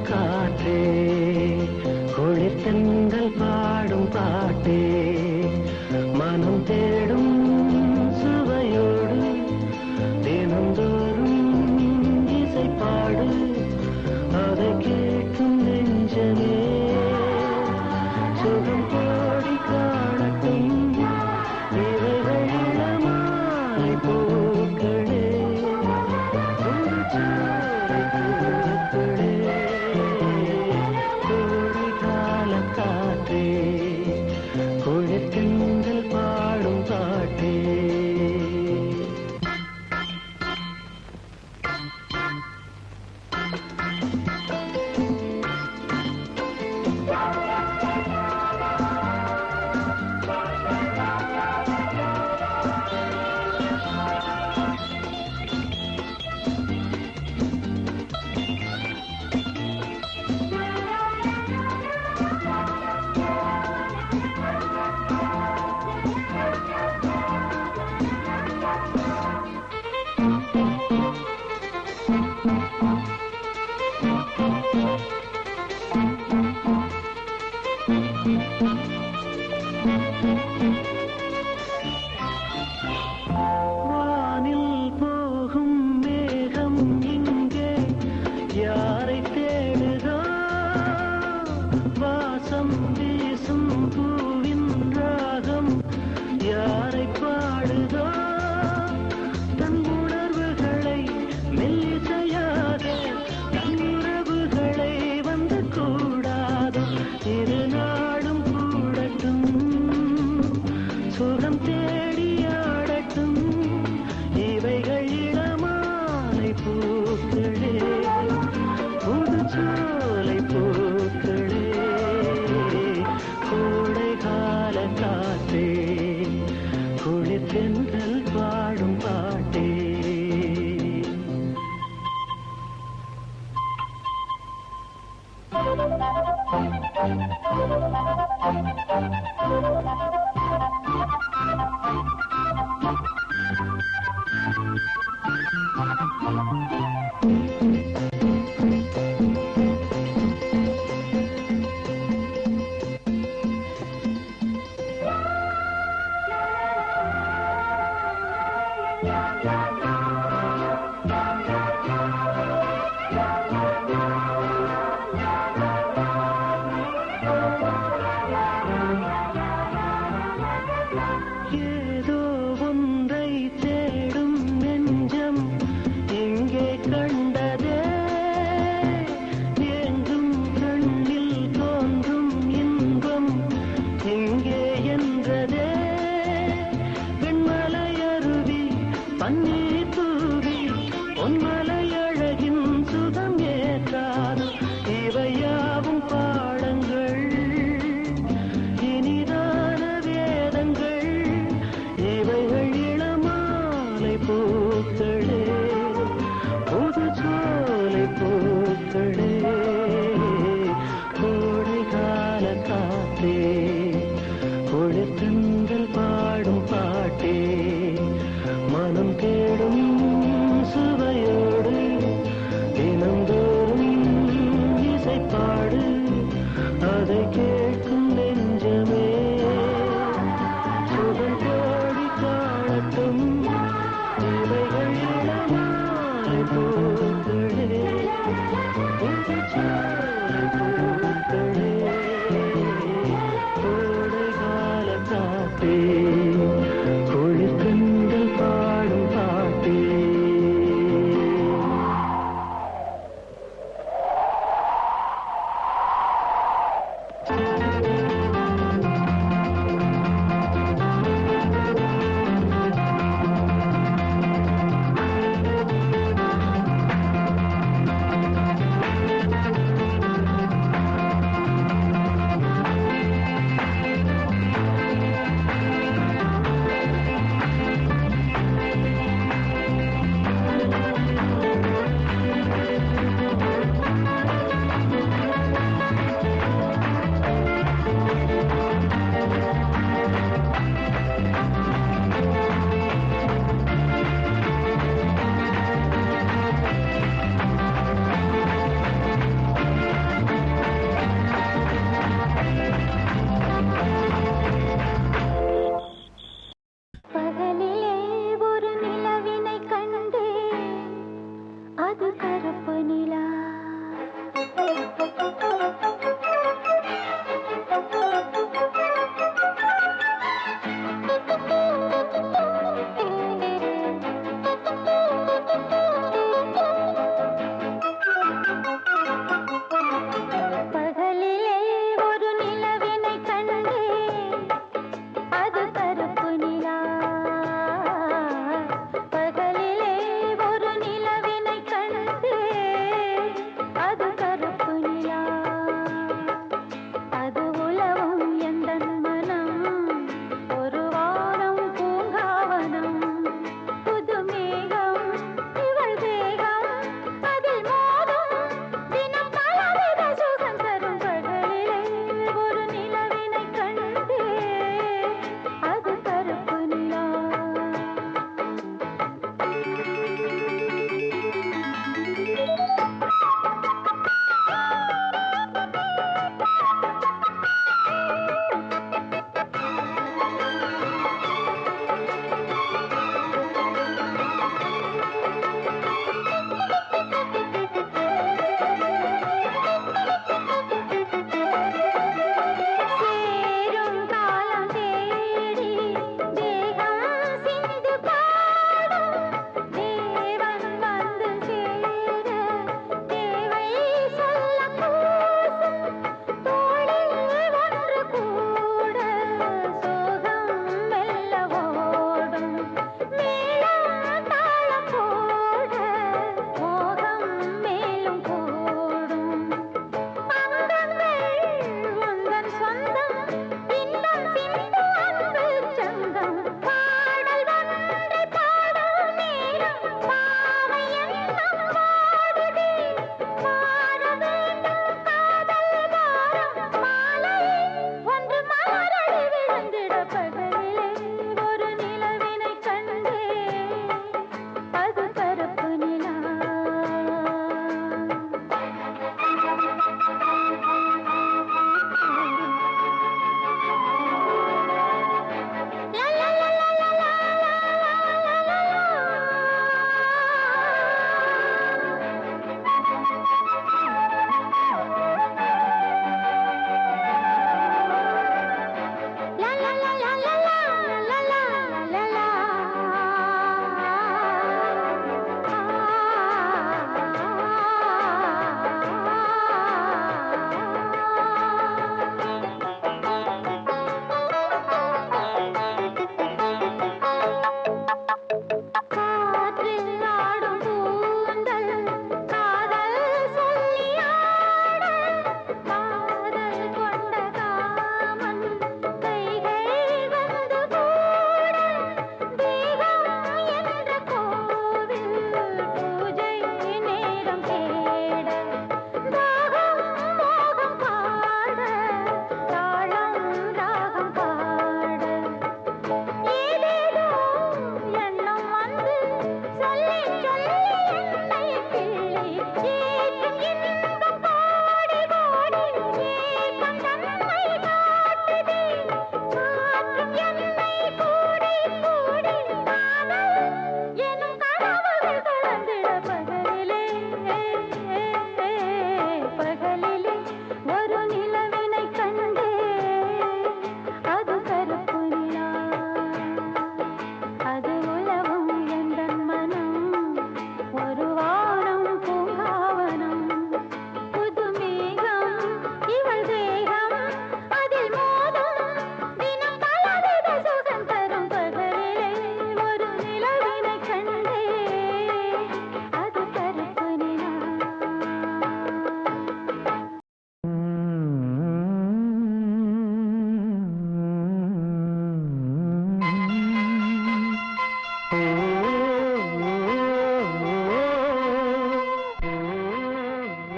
காற்றே குளிர்த்தெங்கள் பாடும் பாட்டே மனம் தேடும் சுவையோடு தினந்தோறும் இசை பாடு அதை கேட்கும் நெஞ்சமே சுகம் கோடி காணட்டும் இவைகள் இளமாலை பூக்களே ஒரு சோலை பூக்களே கோடி கால காற்றே குளிர்த்தெங்கள் பாடும் பாட்டே வானில் போகும் மேகம் இங்கே யாரை தேடுதோ வாசம் வீசும் பூவின் ராகம் யாரை பாடுதோ தன் உணர்வுகளை மெல்லிசையாக தன் உறவுகளை வந்து கூடாதோ இரு நாடும் கூடட்டும் சுகம் தேடியாடட்டும் இவைகள் இளமாலை பூக்களே புது சோலை பூக்களே கோடை கால காற்றே குளிர்தென்றல் பாடும் பாட்டே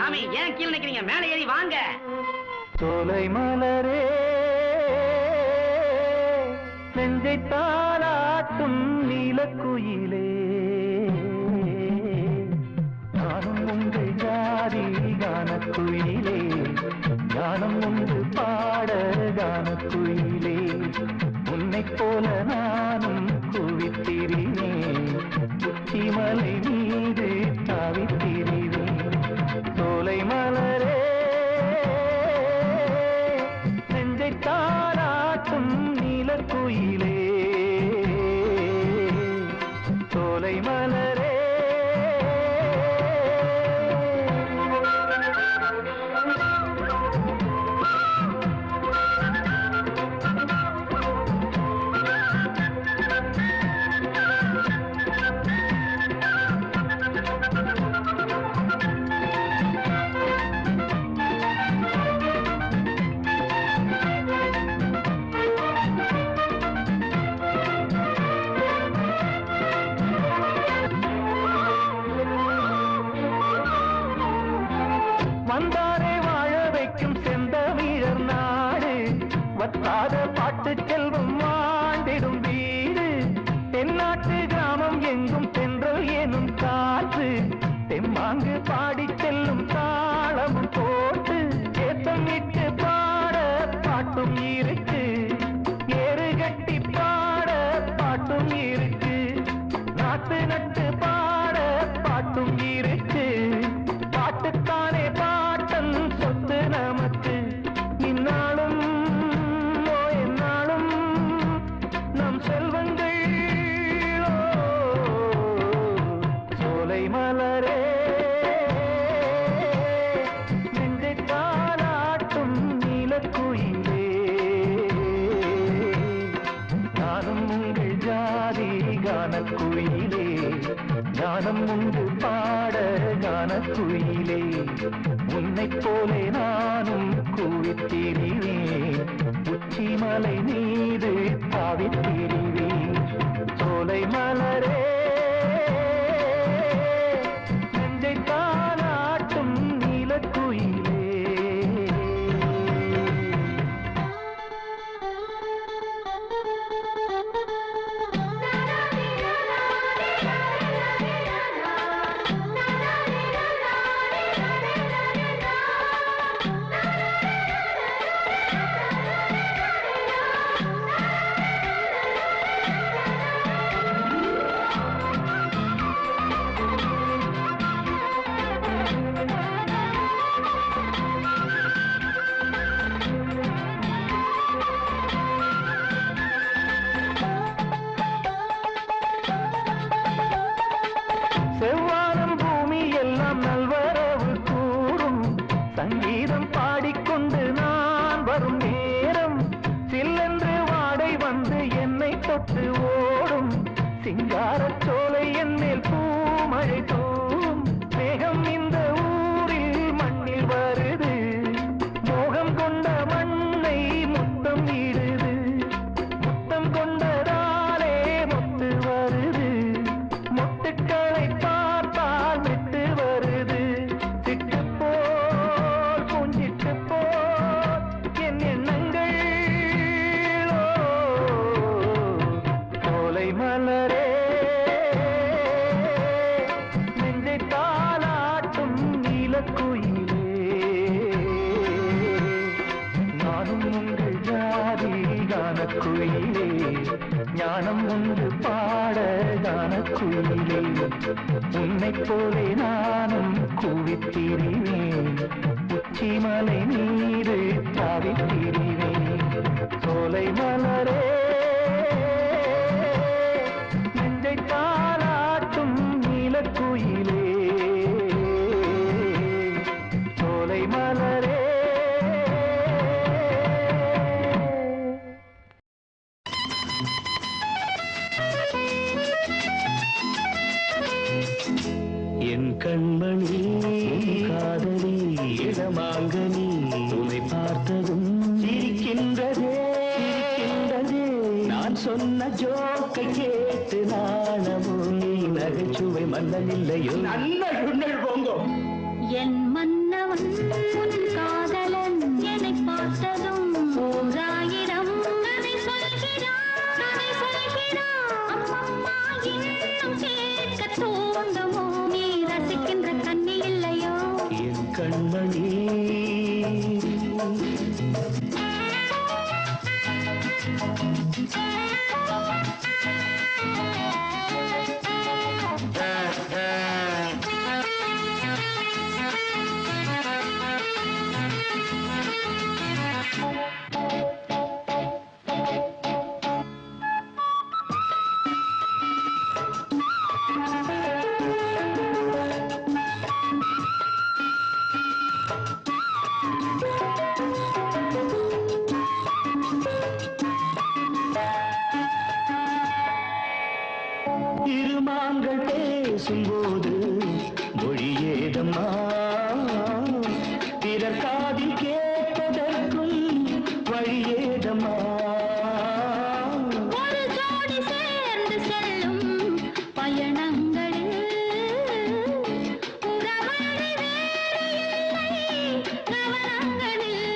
சாமி ஏன் கீழே நிக்கிறீங்க? மேலே ஏறி வாங்க. சோலை மலரே நெஞ்சை தாளாட்டும் நீலக்குயிலே, நானும் உங்கள் ஜாதி கானக்குயிலே, ஞானம் உண்டு பாட கானக்குயிலே, உன்னைப் போல நானும் குவித்திரிவேன், உச்சிமலை மீது தாவித்திரிவேன். சோலை மலரே நெஞ்சை தாளாட்டும் நீலக்குயிலே, சோலை மலரே. வந்தாரே வாழ வைக்கும் செந்தமிழர் நாடு, வத்தாத பாட்டு செல்வம் வாழ்ந்திடும் வீடு, தென்னாட்டு கிராமம் எங்கும் தென்றல் எனும் காற்று, தெம்மாங்கு பாடி செல்லும் தாளமும் போட்டு, ஏத்தம் இட்டு பாட பாட்டும் இருக்கு, ஏறு கட்டி பாட பாட்டும் இருக்கு, நாட்டு நட்டு பாட பாட்டும் இருக்கு, பாட்டுத்தானே பாட்டன் சொத்து நமக்கு, இந்நாளும் எந்நாளும் நம் செல்வங்கள். சோலை மலரே நெஞ்சை தாளாட்டும் நீலக்குயிலே, நானும் உங்கள் ஜாதி கானக்குயிலே, ஞானம் உண்டு பாட கானக்குயிலே, உன்னைப் போலே நானும் கூவித்திரிவேன், உச்சிமலை மீது தாவித்திரிவேன். சோலை மலரே நெஞ்சை தாளாட்டும் நீலக்குயிலே. செவ்வானம் பூமி எல்லாம் நல்வரவு கூறும், சங்கீதம் பாடிக்கொண்டு நான் வரும் நேரம், சில்லென்று வாடை வந்து என்னை தொட்டு ஓடும், சிங்காரச் சோலை என் மேல் பூமழை தூவும், மேகம் இந்த ஊரில் மண்ணில் வருது, மோகம் கொண்ட மண்ணை முத்தம் இடுது, முத்தம் கொண்டதாலே முத்து வருது, முட்டுக்களை பார்த்தால் விட்டு வருது, சிட்டு போல் பூஞ்சிட்டு போல் என் எண்ணங்கள். சோலை மலரே நெஞ்சை தாளாட்டும் நீலக்குயிலே, நானும் உங்கள் ஜாதி கானக்குயிலே, ஞானம் உண்டு பாட கானக்குயிலே, உன்னைப் போலே நானும் கூவித்திரிவேன், உச்சிமலை மீது தாவித்திரிவேன். சோலை மலரே நெஞ்சை தாளாட்டும் நீலக்குயிலே, சோலை மலரே. என் கண்மணி காதலி இளமாங்கனி, உன்னை பார்த்ததும் சிரிக்கின்றதே சிரிக்கின்றதே, நான் சொன்ன ஜோக்கை கேட்டு நாணமோ, நீ நகைச்சுவை மன்னன் இல்லையோ. நல்ல போங்கோ என் மன்னா மன்னவன் உன் காதலன் என்னை பார்த்ததும் ஓராயிரம் கதை சொல்கிறான் அம்மம்மா இன்னும் கேட்க தூண்டுமோ நீ ரசிக்கின்ற கண்ணி இல்லையோ என் கண்மணி இருமாங்கள் பேசும்போது மொழியேதம்மா பிறர் காதில் கேட்பதற்கும் வழியேதம்மா ஒரு ஜோடி சேர்ந்து செல்லும் பயணங்களில் உறவழி வேறு இல்லை கவனங்களில்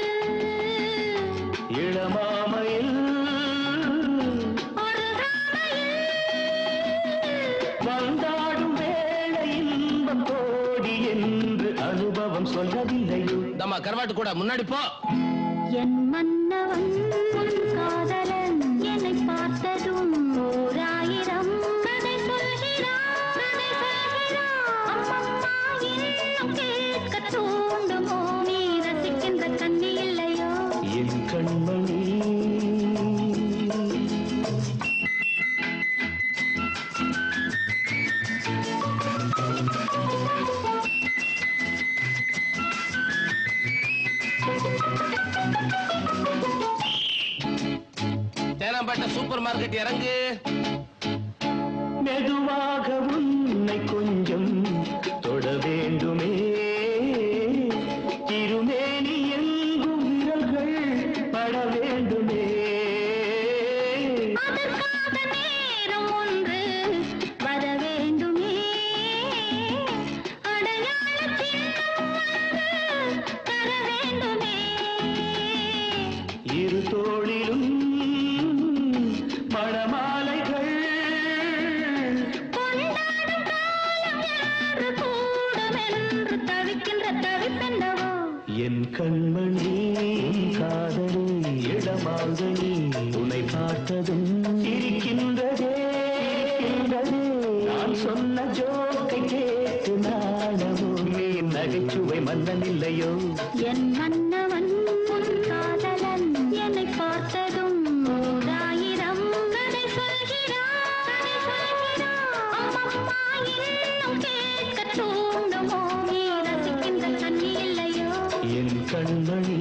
இளமாமையில் ஒரு வந்தாடும் வேளை இன்பம் கோடி என்று அனுபவம் சொல்லவில்லையோ தம்மா கருவாட்டு கூட முன்னாடி போ. என் மன்னவன் உன் காதலன் என்னை பார்த்ததும் ஓராயிரம் கதை சொல்கிறான் அம்மம்மா இன்னும் கேட்க தூண்டுமோ நீ ரசிக்கின்ற கண்ணி இல்லையோ என் கண்மணி தேனாம்பேட்டை சூப்பர் மார்க்கெட் இறங்கு. மெதுவாக உன்னை கொஞ்சம் தொட வேண்டுமே திருமேனி எங்கும் விரல்கள் பட வேண்டுமே அதற்காக நேரம் ஒன்று வர வேண்டுமே அடையாள சின்னம் ஒன்று தர வேண்டுமே இரு தோளிலும் மணமாலைகள் கொண்டாடும் காலம் என்று கூடுமென்று தவிக்கின்ற தவிப்பென்னவோ என் கண்மணி காதலி இடமாங்கனி உன்னை பார்த்ததும் இருக்கின்றதே நான் சொன்ன ஜோக்கை கேட்டு நாடமோ நீ நகைச்சுவை மன்னன் இல்லையோ என் மன்னவன் உன் காதலன் என்னை பார்த்ததும் ஓராயிரம் கதை சொல்கிறான் அம்மம்மா இன்னும் கேட்க தூண்டுமோ நீ ரசிக்கின்ற கண்ணி இல்லையோ என் கண்மணி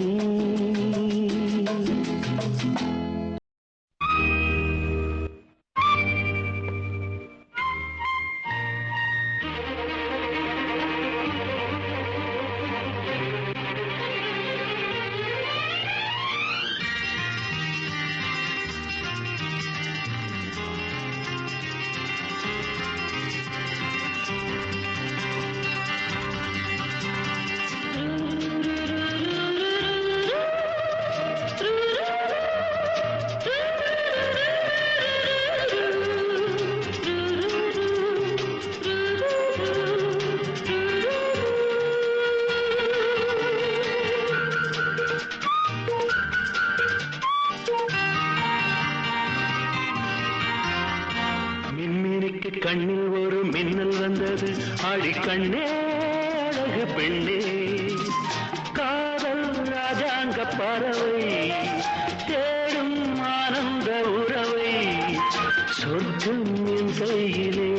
மின்மினிக்கு கண்ணில் ஒரு மின்னல் வந்தது அடிக்கண்ணே அழகு பெண்ணே காதல் ராஜாங்க பறவை தேடும் ஆனந்த உறவை சொர்க்கம் என் கையிலே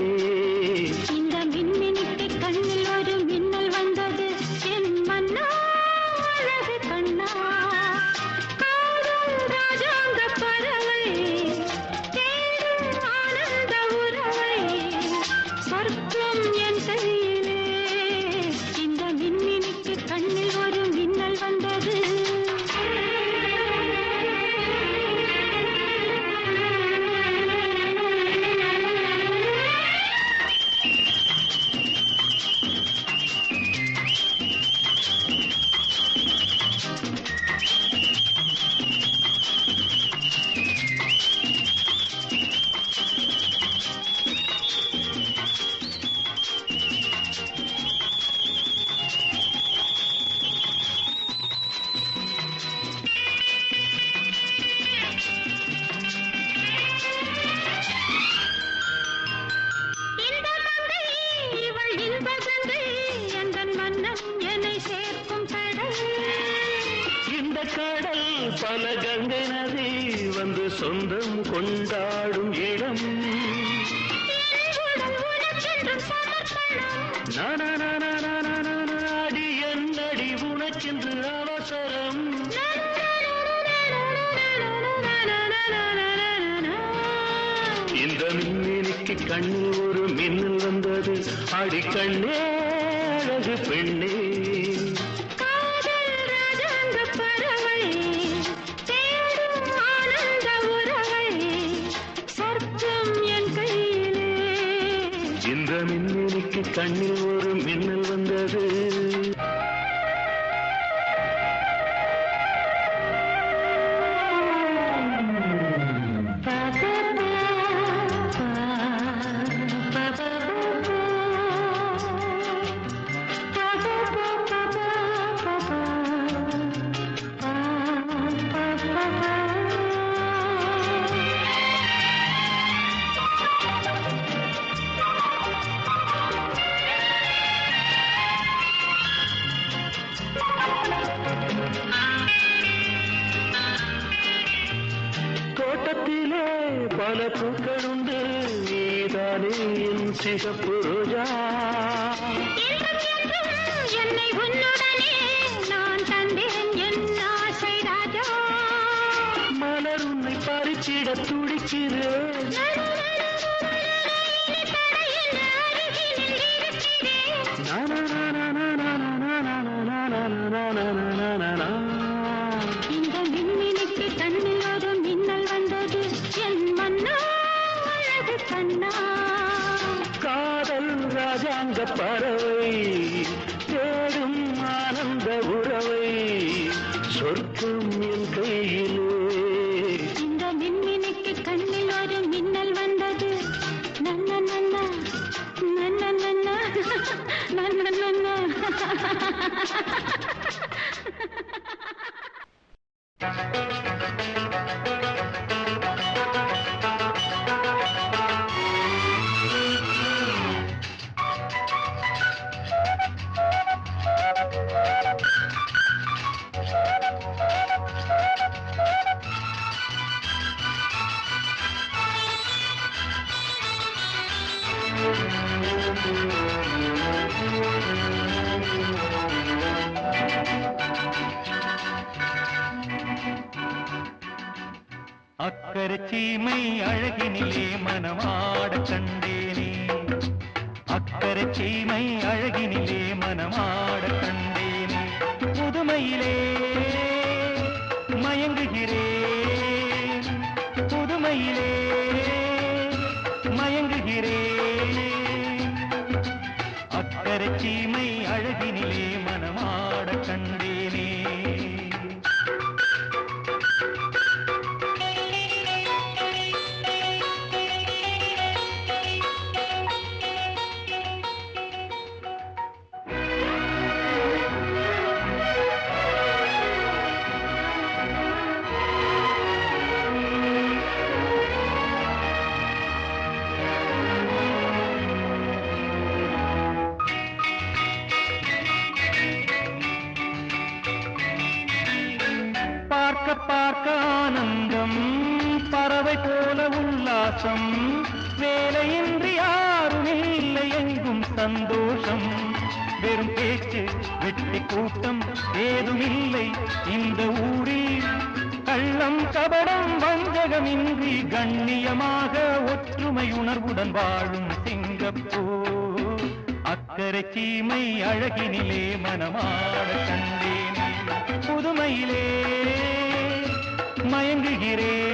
இந்த மின்மினிக்கு கண்ணில் ஒரு மின்னல் வந்தது என் மன்னா அழகு கண்ணா காதல் ராஜாங்க பறவை தேடும் ஆனந்த உறவை சொர்க்கம் என் கையிலே இந்த மின்மினிக்கு கண்ணில் ஒரு மின்னல் வந்தது என்னை சேர்க்கும் கடல் இந்த கடல் பல கங்கை நதி வந்து சொந்தம் கொண்டாடும் இடம் அடி என்னடி உனக்கென்று அவசரம் இந்த மின்னினிக்கு கண்ணில் ஒரு மின்னல் வந்தது அடி கண்ணே அழகு பெண்ணே இந்த மின்னினிக்கு கண்ணில் ஒரு மின்னல் வந்தது தோட்டத்திலே பல பூக்களுண்டு நீதானே என் சிகப்பு ரோஜா என்னை உன்னுடனே நான் தந்தேன் என் ஆசை ராஜா மலர் உன்னை பறிச்சிட துடிக்கிறேன் இந்த மின்மினிக்கு கண்ணில் ஒரு மின்னல் வந்தது என் மன்னா அழகு கண்ணா காதல் ராஜாங்க பறவை தேடும் ஆனந்த உறவை சொர்க்கம் என் கையிலே இந்த மின்மினிக்கு கண்ணில் ஒரு மின்னல் வந்தது நன்ன நன்ன நன்ன நன்ன நன்ன நன்ன அக்கறை சீமை அழகினிலே மனமாட கண்டேனே அக்கறை சீமை அழகினிலே மனமாட கண்டேனே புதுமையிலே மயங்குகிறேன் புதுமையிலே மயங்குகிறேன் அக்கறை சீமை அழகினிலே மனமாட கண்டேனே பார்க்க பார்க்க ஆனந்தம் பறவை போல உல்லாசம் வேலையின்றி யாரும் இல்லை எங்கும் சந்தோஷம் வெறும் பேச்சு வெட்டி கூட்டம் ஏதுமில்லை இந்த ஊரில் கள்ளம் கபடம் வஞ்சகமின்றி கண்ணியமாக ஒற்றுமை உணர்வுடன் வாழும் சிங்கப்பூர் அக்கறை சீமை அழகினிலே மனமாட கண்டேனே புதுமையிலே மயங்குகிறேன்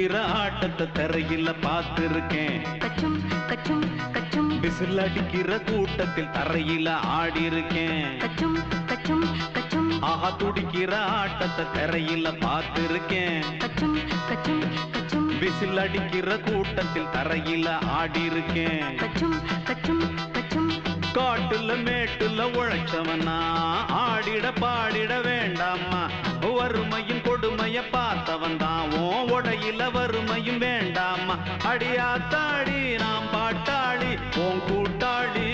துடிக்கிற ஆட்டத்தை தரையில பார்த்திருக்கேன். கச்சும் கச்சும் கச்சும் விசில் அடிக்கிற கூட்டத்தில் தரையில ஆடி இருக்கேன். கச்சும் கச்சும் கச்சும் ஆஹா துடிக்கிற ஆட்டத்தை தரையில பார்த்திருக்கேன். கச்சும் கச்சும் கச்சும் விசில் அடிக்கிற கூட்டத்தில் தரையில ஆடி இருக்கேன். கச்சும் கச்சும் கச்சும் காட்டுல மேட்டுல உழைச்சவனா ஆடிட பாடிட வேண்டாமா. வறுமையும் கொடுமைய பார்த்தவன் தான் உடையில வறுமையும் வேண்டாமா. அடியாத்தாடி நாம் பாட்டாளி உன் கூட்டாளி.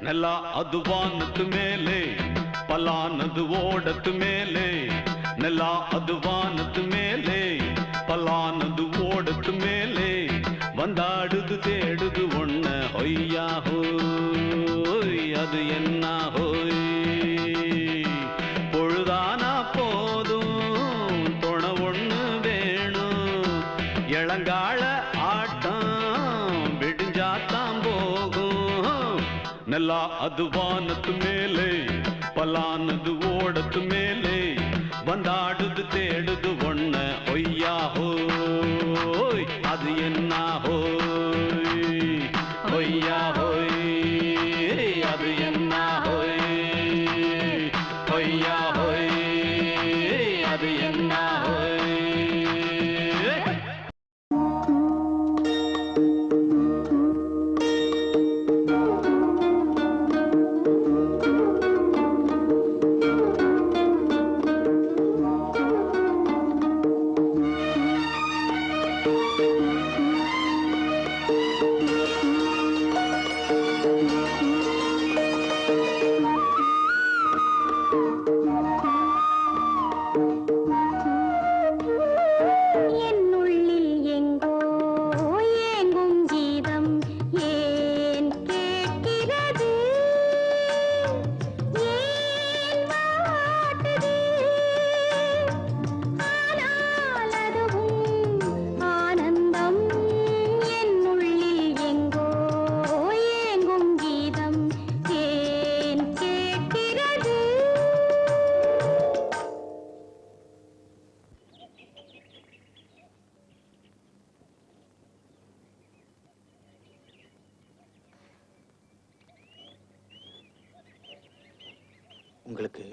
நல்லா அது வானத்து மேலே பலானது ஓடத்து மேலே. நல்லா அது வானத்து மேலே பலானது ஓடத்து மேலே. வந்தாடுது தேடுது ஒண்ண ஒய்யா ஹோய் அது என்ன ஹோய். பொழுதானா போதும் துணை ஒண்ணு வேணும். இளங்கால ஆட்டம் விடிஞ்சாத்தான் போகும். நல்லா அது வானத்து மேலே பலானது ஓடத்து மேலே. வந்தாடுது தேடுது ஒண்ண ஒய்யா ஹோய் அது என்ன ஹோய். ஒய்யா ஹோய் அது என்ன ஹோய். ஒய்யா ஹோய் அது என்ன ஹோய். உங்களுக்கு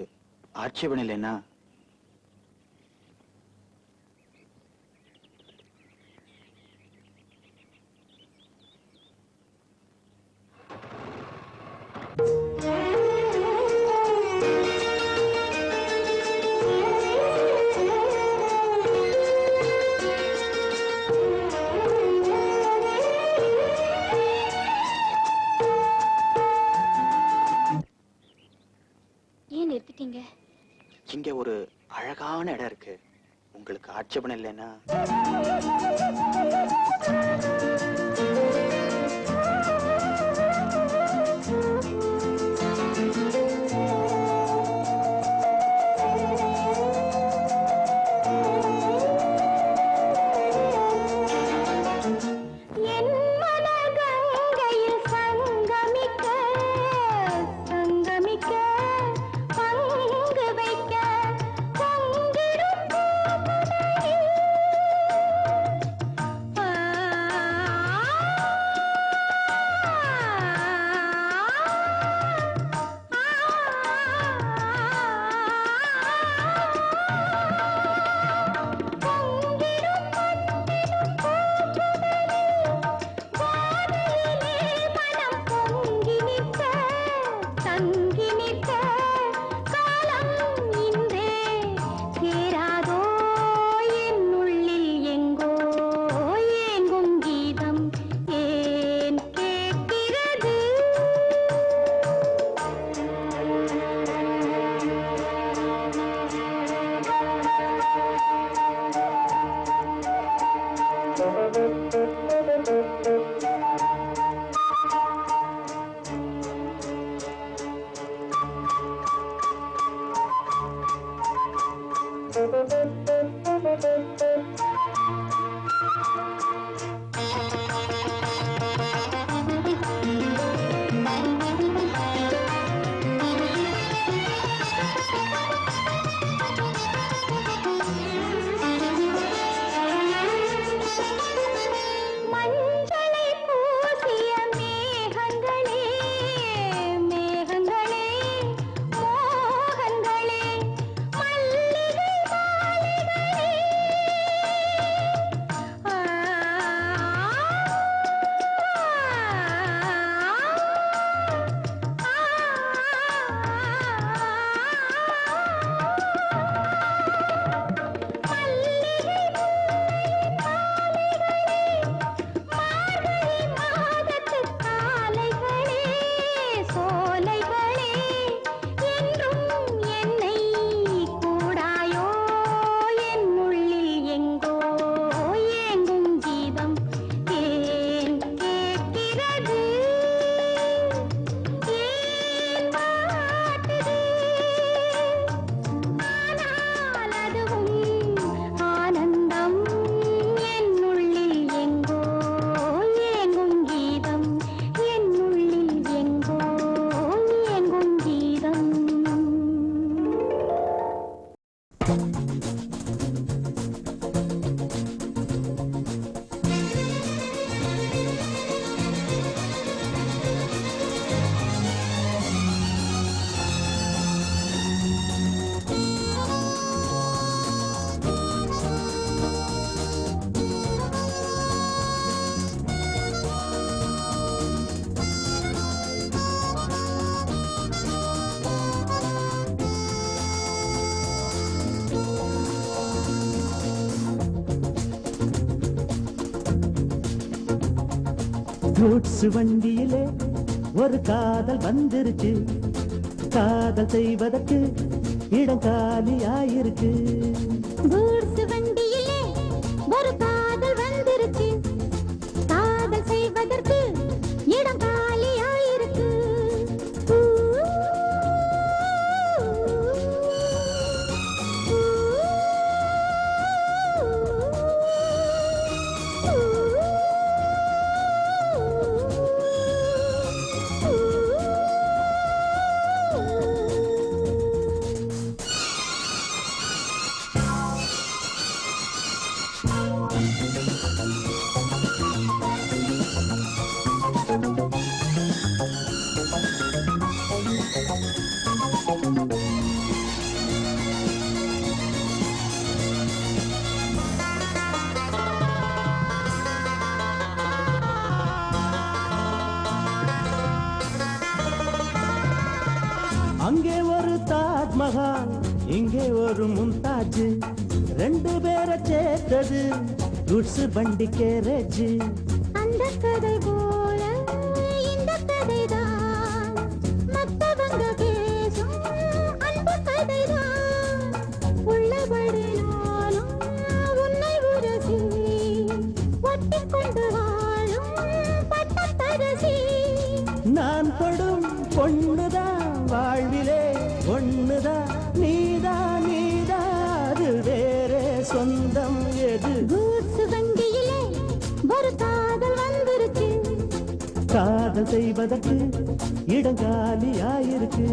ஆட்சேபணம் இல்லைன்னா இங்க ஒரு அழகான இடம் இருக்கு. உங்களுக்கு ஆட்சேபணம் இல்லைன்னா கூட்ஸ் வண்டியிலே ஒரு காதல் வந்துருச்சு, காதல் செய்வதற்கு இடம் காலியாயிருக்கு. கூட்ஸ் வண்டியிலே ஒரு காதல் வந்துருச்சு, காதல் செய்வதற்கு இடம் காலியாயிருக்கு. அங்கே ஒரு தாஜ்மஹால், இங்கே ஒரு மும்தாஜ், ரெண்டு பேரை சேர்த்தது குட்ஸ் வண்டி கேரேஜ். அந்த கதை போல இந்த கதைதான், மத்தவங்க பேசும் அந்த கதைதான். உள்ளபடி நானும் உன்னை உரசி, ஒட்டிக்கொண்டு வாழும் பட்டத்தரசி. நான் தொடும் பொண்ணுதான் வாழ்விலே ஒண்ணுதான், நீதான் நீதான், அது வேறே சொந்தம் எது? கூட்ஸ் வண்டியிலே ஒரு காதல் வந்துருச்சு, காதல் செய்வதற்கு இடம் காலியாயிருக்கு.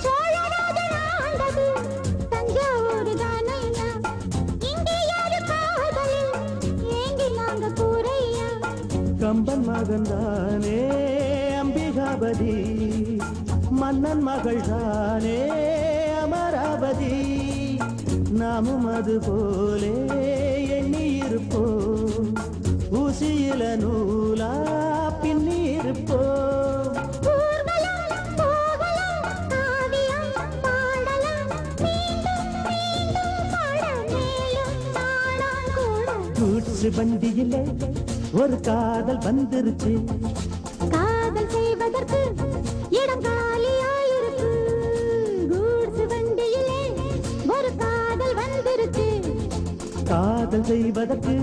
சோழராஜன் ஆண்டது தஞ்சாவூர் தானையா, இங்கே யாரு காதலில் ஏங்கி நாங்க கூரையா. கம்பன் மகன்தானே அம்பிகாபதி, மன்னன் மகள் தானே அமராவதி. நாமும் அது போலே எண்ணி இருப்போம், ஊசியில நூலா பின்னி இருப்போம். ஊர்வலம் போகலாம், காவியம் பாடலாம், மீண்டும் மீண்டும் பாட மேலும் நாளாம் கூட. கூட்ஸ் வண்டியிலே ஒரு காதல் வந்துருச்சு, காதல் செய்வதற்கு இடம் காலியாயிருக்கு. கூட்ஸ் வண்டியிலே ஒரு காதல் வந்துருச்சு, காதல் செய்வதற்கு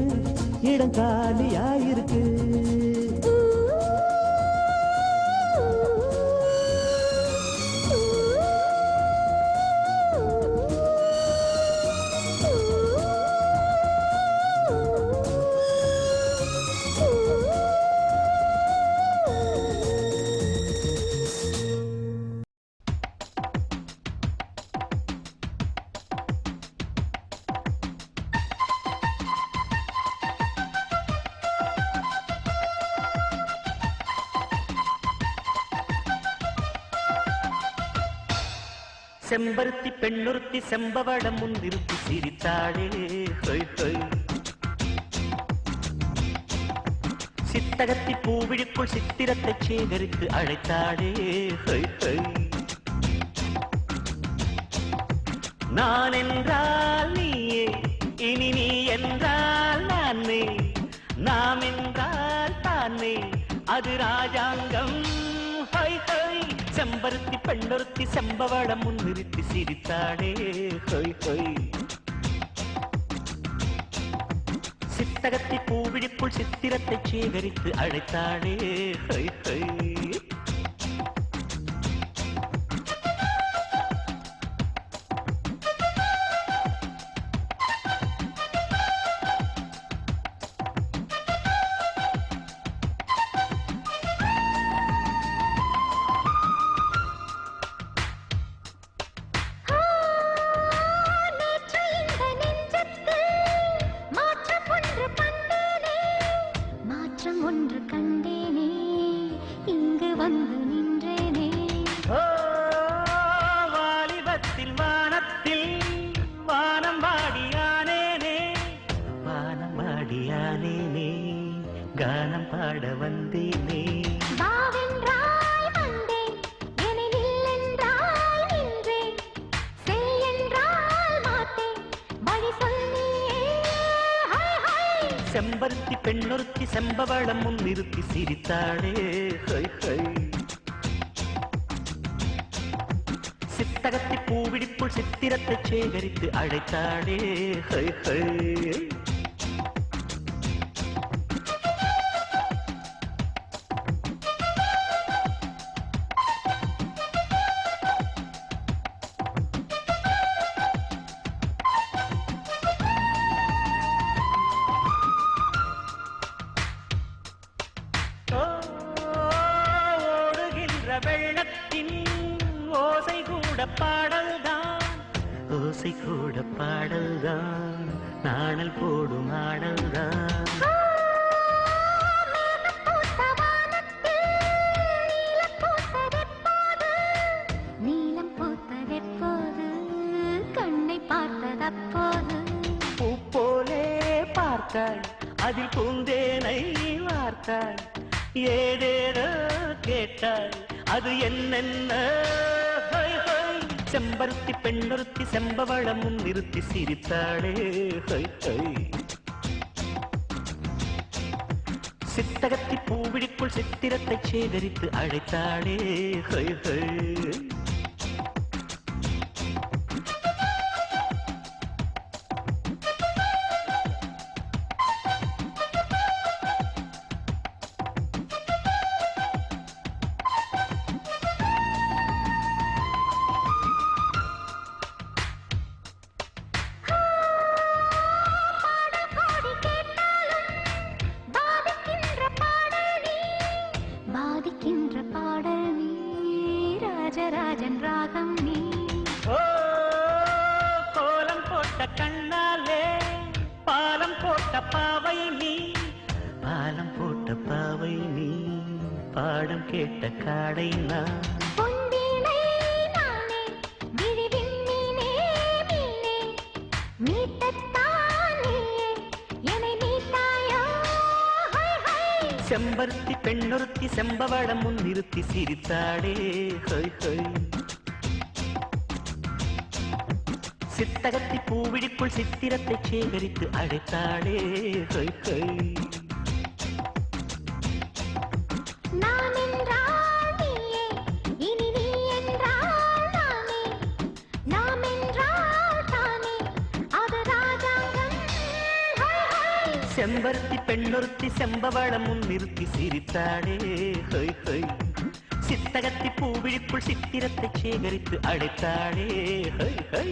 இடம் காலியாயிருக்கு. செம்பருத்தி பெண்ணுறுத்தி செம்பவளம் முன்னிறுத்தி சிரித்தாளே ஹொய் ஹொய். சித்தகத்தி பூவிழிக்குள் சித்திரத்தை சேகரித்து அழைத்தாளே ஹொய் ஹொய். நான் என்றால் நீயே, இனி நீ என்றால் நானே, நாம் என்றால் தானே, அது ராஜாங்கம் ஹொய் ஹொய். செம்பருத்தி பெண்ணொருத்தி செம்பவளம் முன்னிறுத்தி சிரித்தாளே ஹொய் ஹொய். சித்தகத்தி பூவிழிக்குள் சித்திரத்தை சேகரித்து அழைத்தாளே ஹொய் ஹொய். நேற்று இந்த நெஞ்சத்தில் பாட வந்தேனே. வாவென்றாய் வந்தேன், என்னை நில்லென்றாய் நின்றேன், செய் என்றால் மாட்டேன், வழி சொல்லியே. Hi hi. செம்பருத்தி பெண்ணொருத்தி செம்பவளம் முன் நிறுத்தி சிரித்தாளே. High high. சித்தகத்தி பூவிடிப்புள் சித்திரத்தை சேகரித்து அழைத்தாளே. High high. ஓடுகின்ற வெள்ளத்தின் ஓசை கூட பாடல்தான், ஓசை கூட பாடல்தான், நாணல் போடும் ஆடல்தான். நீலம் பூத்ததெப்போது, கண்ணை பார்த்ததப்போது. பூ போலே பார்த்தாய், அதில் பூந்தேனை வார்த்தாய், ஏதேதோ கேட்டாய், அது என்னென்ன. High, high. செம்பருத்தி பெண்ணொருத்தி செம்பவளம் முன் நிறுத்தி சிரித்தாளே. High, high. சித்தகத்தி பூவிடிக்குள் சித்திரத்தை சேகரித்து அழைத்தாளே. High, high. பாதிக்கின்ற பாடல் நீ, ராஜராஜன் ராகம் நீ. ஓ, கோலம் போட்ட கண்ணாலே பாலம் போட்ட பாவை நீ, பாலம் போட்ட பாவை நீ, பாடம் கேட்ட காடை நான். பொன்வீணை நானே, விழிவின் மீனே மீனே, மீட்டத்தான் நீயே, என்னை மீட்டாயோ. High, high. செம்பருத்தி பெண்ணொருத்தி செம்பவளம் முன் நிறுத்தி சிரித்தாளே. High, high. சித்தகத்தி பூவிழிக்குள் சித்திரத்தை சேகரித்து அழைத்தாளே. High, high. நான் என்றால் நீயே, இனி நீ என்றால் நானே, நாம் என்றால் தானே, அது ராஜாங்கம். High, high. செம்பருத்தி பெண்ணொருத்தி செம்பவளம் முன் நிறுத்தி சிரித்தாளே. High, high. சித்தகத்தி பூவிழிக்குள் சித்திரத்தை சேகரித்து அழைத்தாளே. High, high.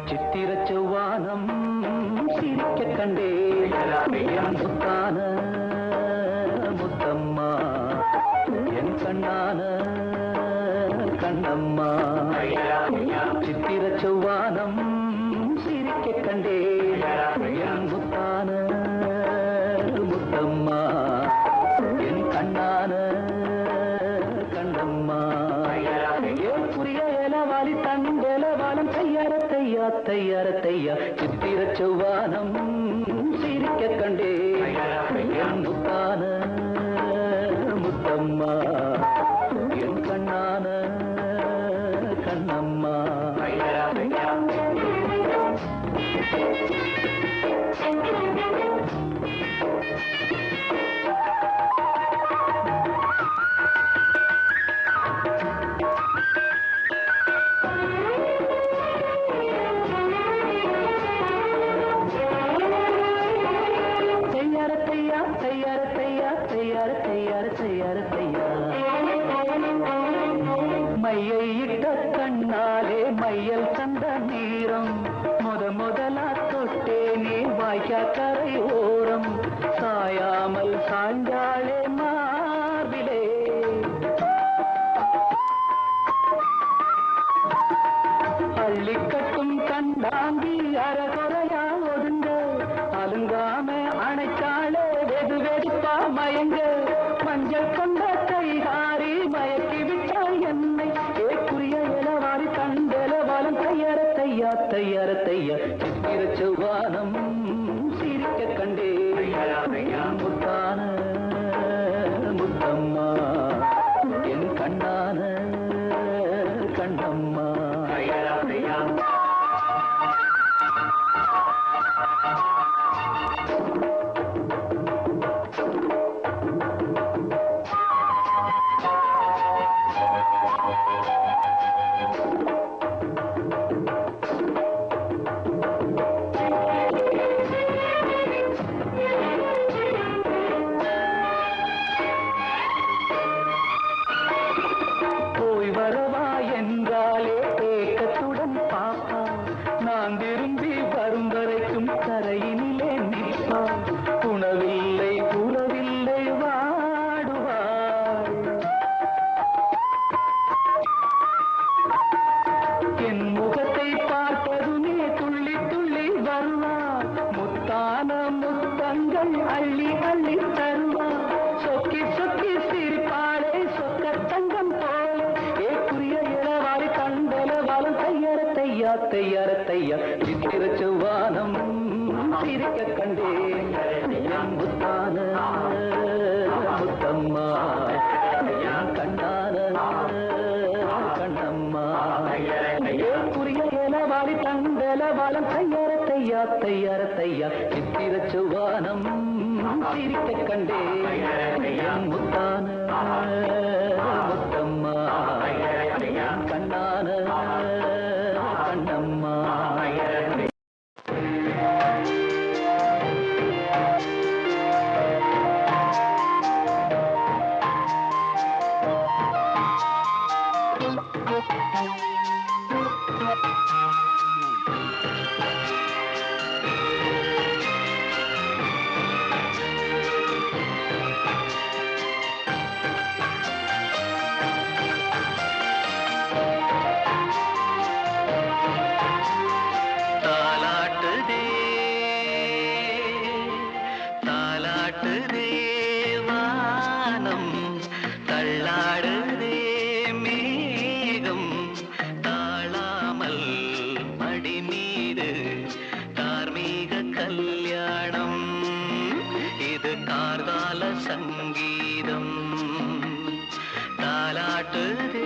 சித்திர செவ்வானம் சிரிக்க கண்டே என் முத்தான முத்தம்மா, என் கண்ணான கண்ணம்மா. சித்திர செவ்வானம் சிரிக்க கண்டே என் முத்தான முத்தம்மா, என் கண்ணான கண்ணம்மா. ஏன் புரிய ஏலவாலி தண்டேலவாலம் தையார தையா தையார தையா. சித்திர செவ்வானம் சிரிக்க கண்டே என் முத்தான முத்தம்மா, என் கண்ணான கண்ணம்மா. தையார தையா தையார தையா தையார தையார தையார தையா. மையை இட்ட கண்ணாலே மையல் தந்த நீரம், முதலா தொட்டேனே வாய்க்கா கரை ஓரம். சாயாமல் சாய்ந்தாளே கண்டாங்கி அறகுறையா ஒதுங்க அலுங்காம அணைச்சாலே வெது வெதுப்பா மயங்க மஞ்சள் கொண்ட கைகாரி மயக்கி விட்டாள் என்னை ஏக்குரிய இளவாரி கண்டல வலம் தையற தையா தையற தையா சித்திர செவ்வானம் சிரிக்க கண்டே முத்தான முத்தம்மா என் கண்ணான கண்ணம்மா போய் வரவா என்றாலே ஏக்கத்துடன் பாப்பா நான் திரும்பி வரும் வரைக்கும் கரையினிலே நிற்பா உணவில்லை உறவில்லை வாடுவாள் என் முகத்தை பார்ப்பதுமே துள்ளி துள்ளி வருவாள் முத்தான முத்தங்கள் அள்ளி அள்ளி தருவாள் சொக்கி சொக்கி சிரிப்பாளே சொக்க தங்கம் போல ஏக்குரிய இளவாரி கண்டல வலம் தையற தையா தையற தையா சித்திர செவ்வானம் சிரிக்க கண்டே என் முத்தான முத்தம்மா என் கண்ணான கண்ணம்மா ஏக்குரிய இளவாரி கண்டல வலம் தையற தையா தையற தையா சித்திர செவ்வானம் சிரிக்க கண்டே என் முத்தான முத்தம்மா என் கண்ணான கண்ணம்மா தாலாட்டுதே தாலாட்டுதே வானம் தள்ளாடுதே மேகம் தாழாமல் மடி மீது தார்மீக கல்யாணம் இது கார்கால சங்கீதம் தாலாட்டுதே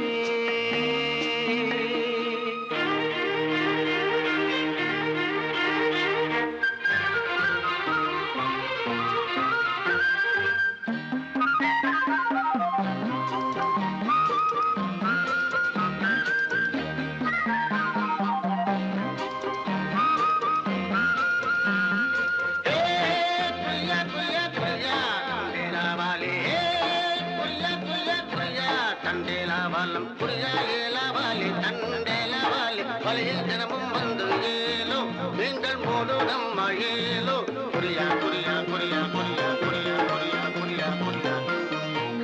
வலையில் தினமும் வந்து ஏலோ நீங்கள் மோடு நம்ம ஏலோ புரியா புரியா புரியா புரியா புரியா புரியா புரியா புரியா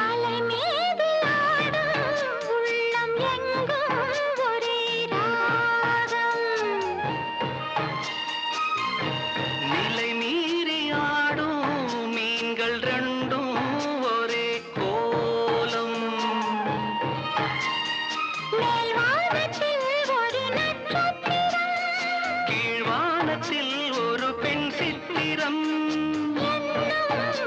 அலை மீது ஆடும் உள்ளம் எங்கும் ஒரே ராகம் நிலை மீறி ஆடும் மீன்கள் ரெண்டும் ஒரே கோலம் மேல்வானத்தில் ஒரு நட்சத்திரம் கீழ்வானத்தில் ஒரு பெண் சித்திரம் என்னும்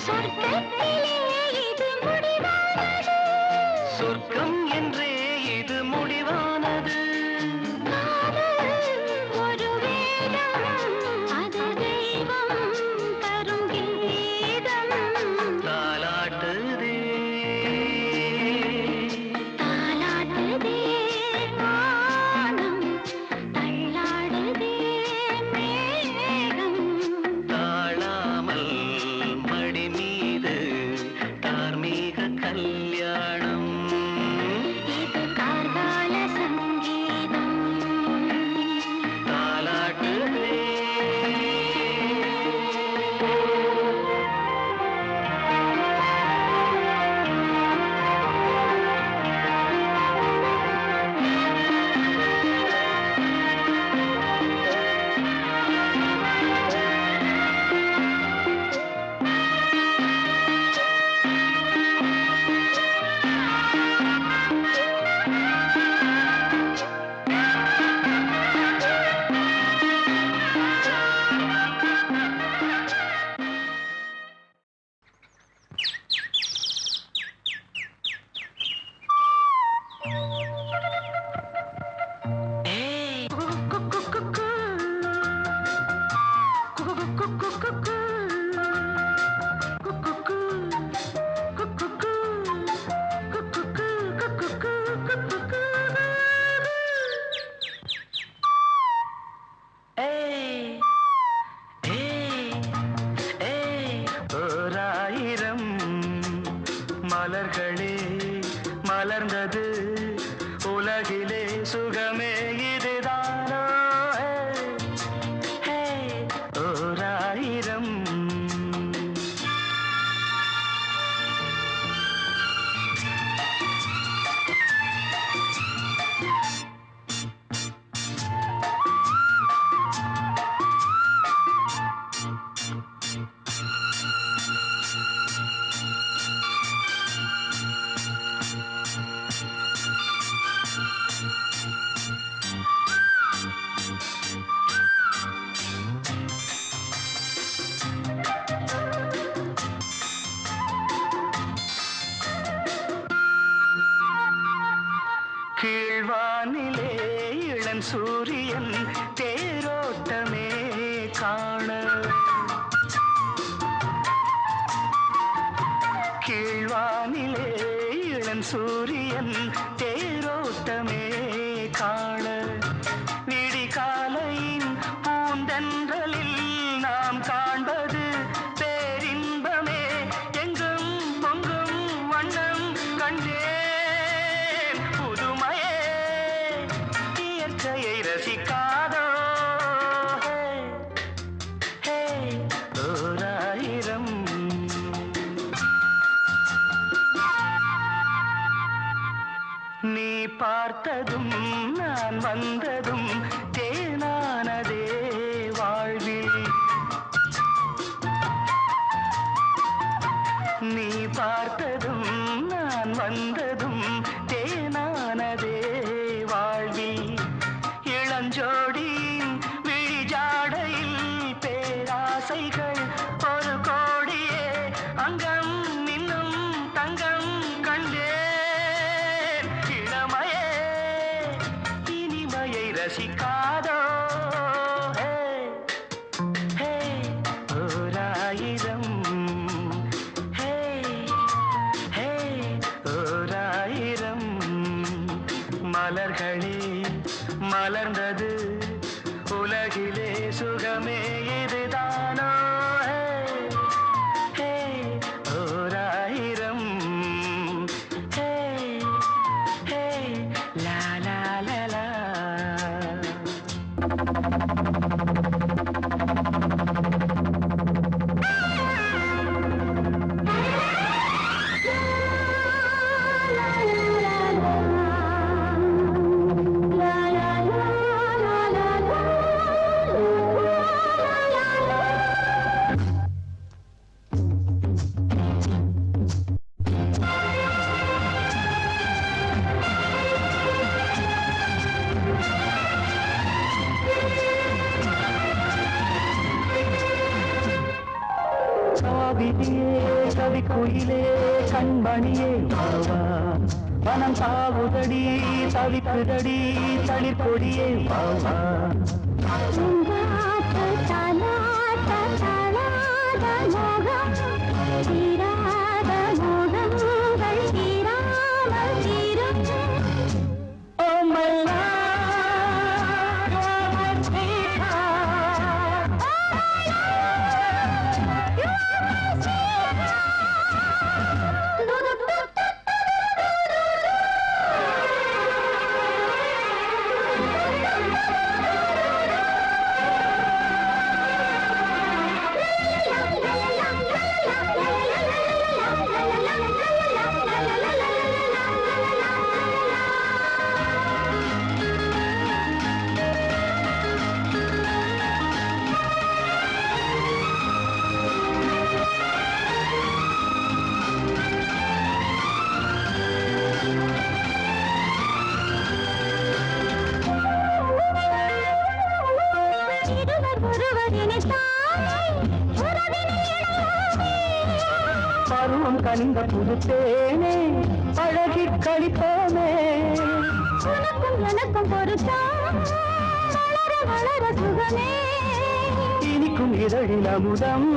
சொர்க்கத்திலே இது முடிவானது. சொர்க்கம் என்றே இது முடிவானது. காதல் ஒரு வேதம், அது தெய்வம் தரும் கீதம். தாலாட்டுதே தாலாட்டுதே வானம், தள்ளாடுதே மேகம். தாழாமல் மடி மீது தார்மீக கல்யாணம். இது கார்கால சங்கீதம். தாலாட்டுதே ஓராயிரம் மலர்களே மலர்ந்தது உலகிலே சுகமே இதுதானோ. ஹே, ஓராயிரம் கீழ்வானிலே இளம் சூரியன் தேரோட்டமே காண. கீழ்வானிலே இளம் சூரியன் தேரோட்டமே காண. விடிகாலையின் பூந்தென்றலில் நாம் காண்பது பேரின்பமே. எங்கும் பொங்கும் வண்ணம் கண்டேன் புதுமையே. இயற்கையை ரசிக்காதோ. ஹே, ஓராயிரம் நீ பார்த்ததும் நான் வந்ததும் தேனானதே வாழ்வில். நீ பார்த்ததும் நான் வந்ததும் தேனானதே வாழ்வில். இளஞ்சோடியின் விழிஜாடையில் பேராசைகள் ஒரு கோடியே. அங்கம் இன்னும் தங்கம் கண்டேன். இளமையே இனிமையை ரசிக்காதோ. ஹே, ஹே, ஓராயிரம். ஹே, ஹே, ஓராயிரம் மலர்களே மலர்ந்தது உலகிலே சுகமே இதுதானோ. ஹே, ஓராயிரம். ஹே, ஹே, லா லா லா லா. La la la la la la la. காவிரியே கவி குயிலே கண்மணியே வாவா மனம் தாவுதடி தவிக்குதடி தளிர் கொடியே வாவா பருவம் கனிந்த புதுத்தேனே பழகி கழிப்போமே உனக்கும் எனக்கும் பொருத்தம் வளர வளர சுகமே இனிக்கும் இதழில் அமுதம்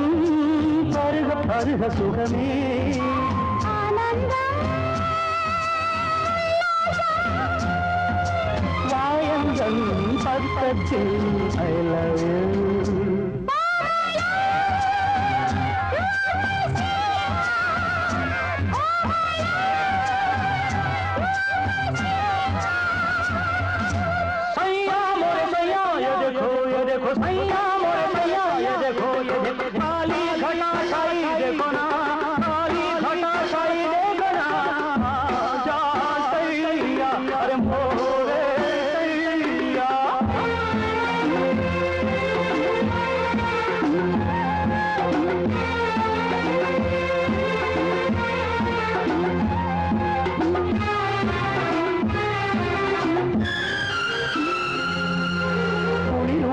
பருக பருக சுகமே ஆனந்தம் வாயங்கள் பக்கத்தில் I love you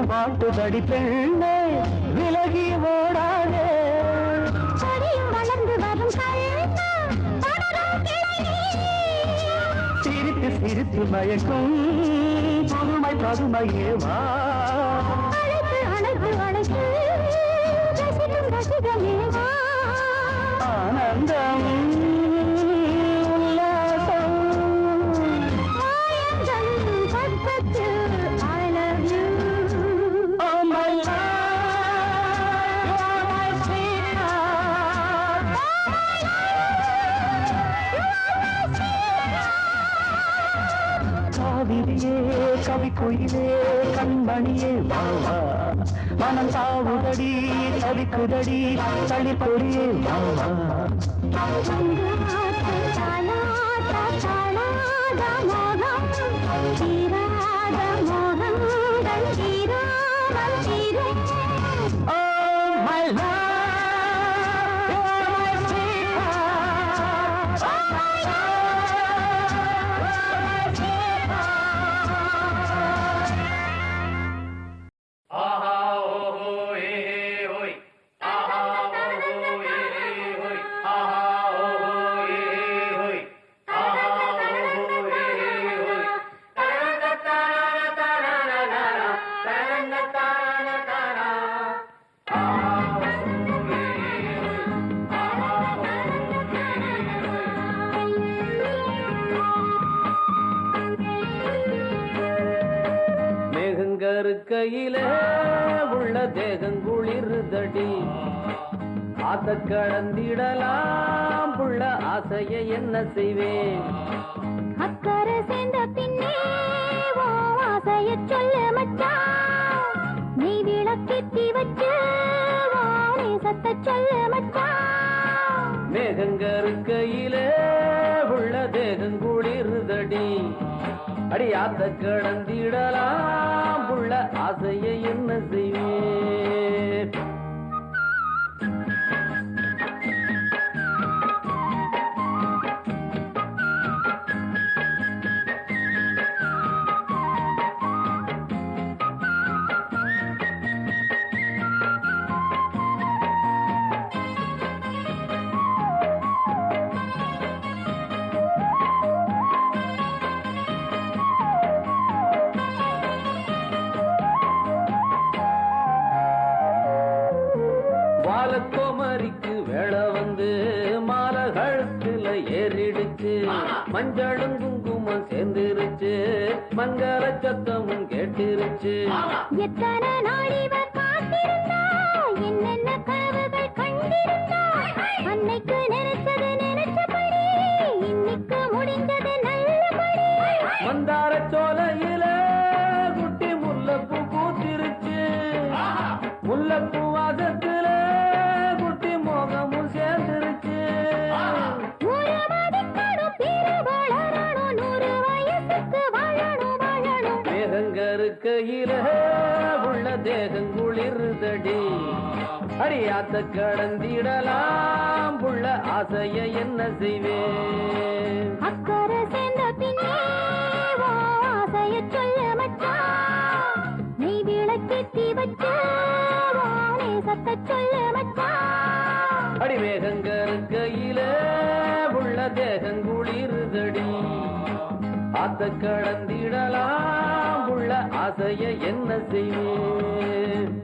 பாட்டுதடி பெண்ணே விலகி ஓடாதே வளர்ந்து வரும் சிரித்து சிரித்து மயக்கும் புதுமை பதுமையே வா அழைத்து அழைத்து அழைத்து ரசிக்கும் ரசிகமே வா ஆனந்தம் உல்லாசம் ஆயந்தம் பக்கத்தில் I love you காவிரியே கவி குயிலே கண்மணியே வாவா மனம் தாவுதடி தவிக்குதடி தளிர் கொடியே வாவா கையிலே உள்ள தேகங்குளிர்தடி ஆத்த கடந்திடலாம் புள்ள ஆசையை என்ன செய்வேன் அக்கறை சேர்ந்த பின்னே ஆசைய சொல்லு மச்சான் நீ விளக்கேத்தி வச்சு வாணி சத்த சொல்லு மச்சான் மேகங்கருக்கையிலே உள்ள தேகங்குளிர்தடி அடியாத்த கடந்திடலாம் புள்ள ஆசையை என்ன செய்வேன் மாரிக்கு வேலை வந்து மாலை கழுத்துல ஏறிடுச்சு மஞ்சளும் குங்குமம் சேர்ந்துருச்சு மங்கள சத்தமும் கேட்டுருச்சு எத்தனை நாள் இவர் காத்திருந்தா என்னென்ன கனவுகள் கண்டிருந்தா அன்னைக்கு நினைச்சது நினைச்சபடி இன்னைக்கு முடிஞ்சது நல்லபடி மந்தார சோலையில குட்டி முல்லைப்பூ பூத்திருச்சு முல்லைப்பூ வாசத்துல குட்டி மோகமும் சேர்ந்துருச்சு ஒரு மதிக்கணும் பிற வளரணும் 100 வயசுக்கு வாழணும் வாழணும் மேகங்கருக்கையில உள்ள தேகம் குளிர்தடி அடியாத்த கடந்திடலாம் புள்ள ஆசைய என்ன செய்வேன் அக்கறை சேர்ந்த பின்னே உன் ஆசைய சொல்ல மச்சான் நீ விளக்கேத்தி வச்சு உன் நேசத்தை சொல்ல மச்சான் அடி மேகங்கருக்கையில உள்ள தேகம் குளிர்தடி ஆத்த கடந்திடலாம் உள்ள ஆசைய என்ன செய்வேன்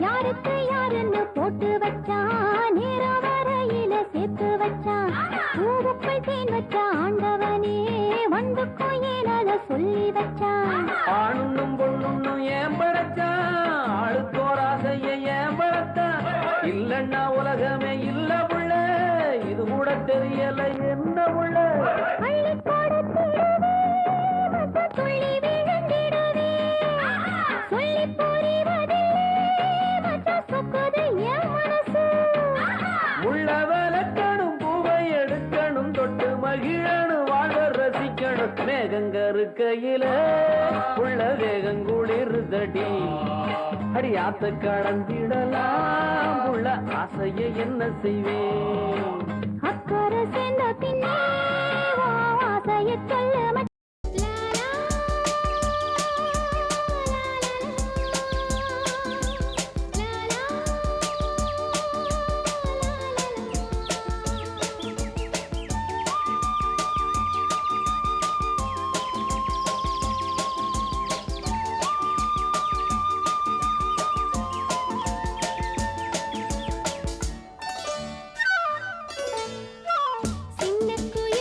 யாருக்கு யாருன்னு போட்டு வச்சான் நேரம் வரையில சேர்த்து வச்சான் பூவுக்குள் தேன் வச்ச ஆண்டவனே வண்டுக்கும் ஏனத சொல்லி வச்சான் ஆணுன்னும் பொண்ணுன்னும் ஏன் படைச்சான் ஆளுக்கோர் ஆசைய ஏன் படைத்தான் இல்லன்னா உலகமே இல்ல புள்ள இது கூட தெரியல என்ன புள்ள அள்ளி கொடுத்திடுவே மத்த துள்ளி விழுந்திடுவே சொல்லி புரிவதில்லை மச்ச சொக்குது என் மனசு உள்ள வளர்க்கணும் பூவை எடுக்கணும் தொட்டு மகிழணும் வாழ ரசிக்கணும் மேகங்கருக்கையில உள்ள வேகங்குளிர்தடி அடியாத்த கடந்திடலாம் உள்ள ஆசைய என்ன செய்வேன் அக்கறை சேர்ந்த பின்னே உன் ஆசைய சொல்ல மச்சான் சின்ன குயில்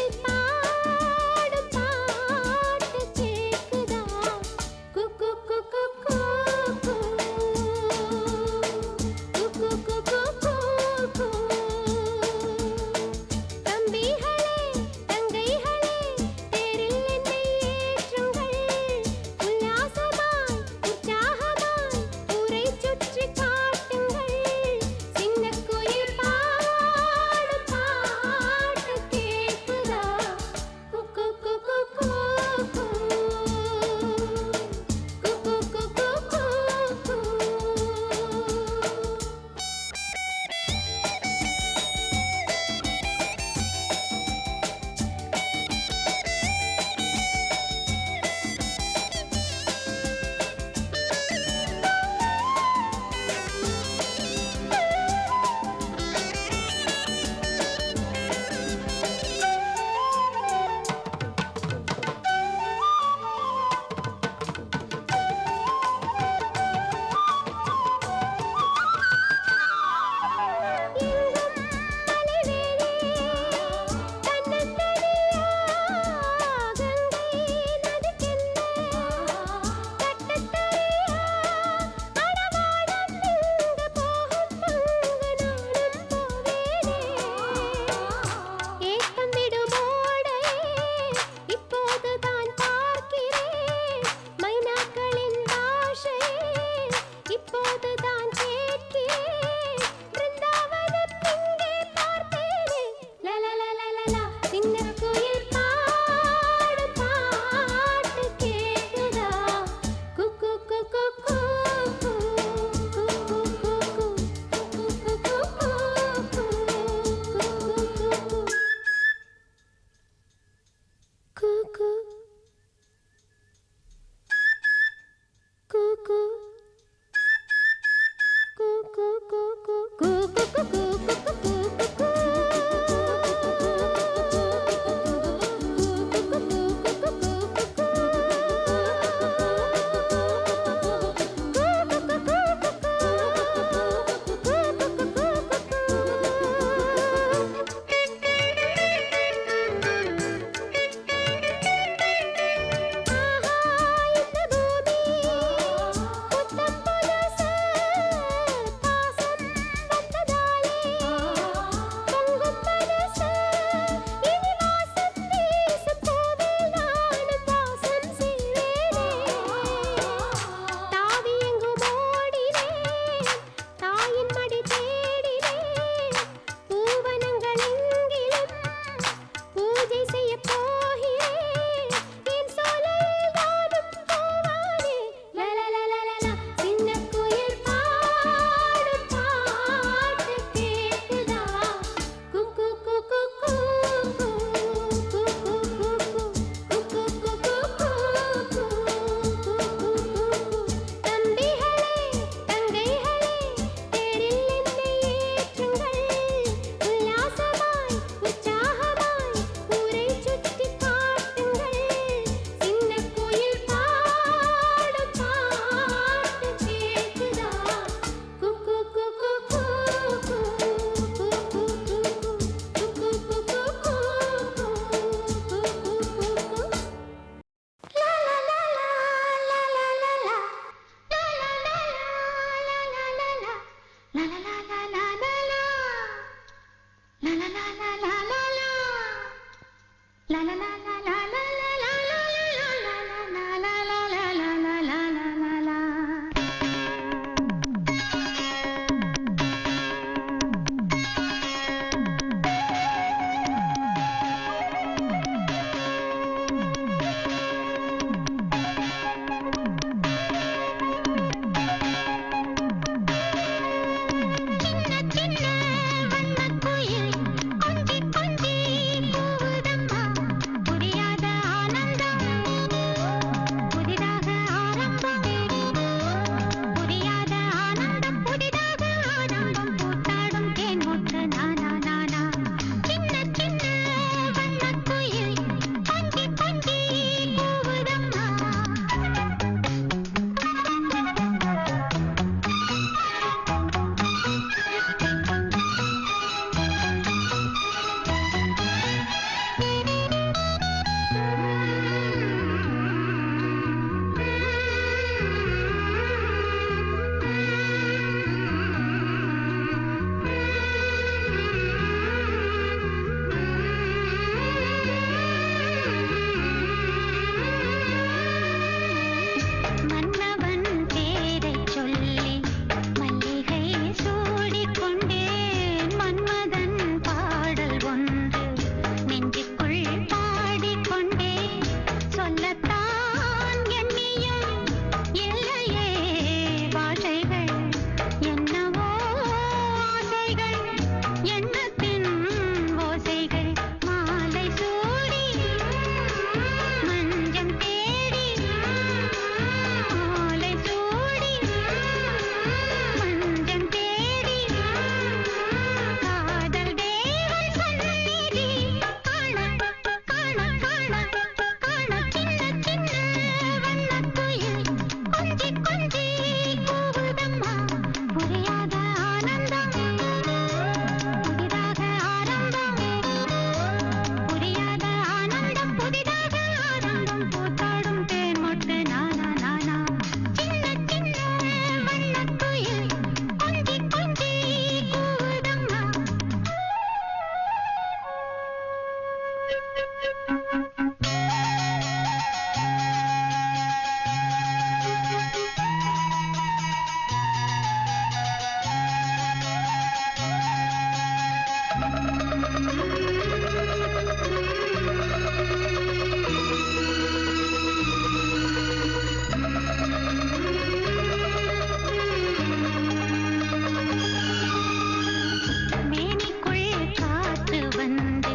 மேனிக்குள் காற்று வந்து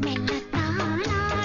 மெல்லத்தானாடுதே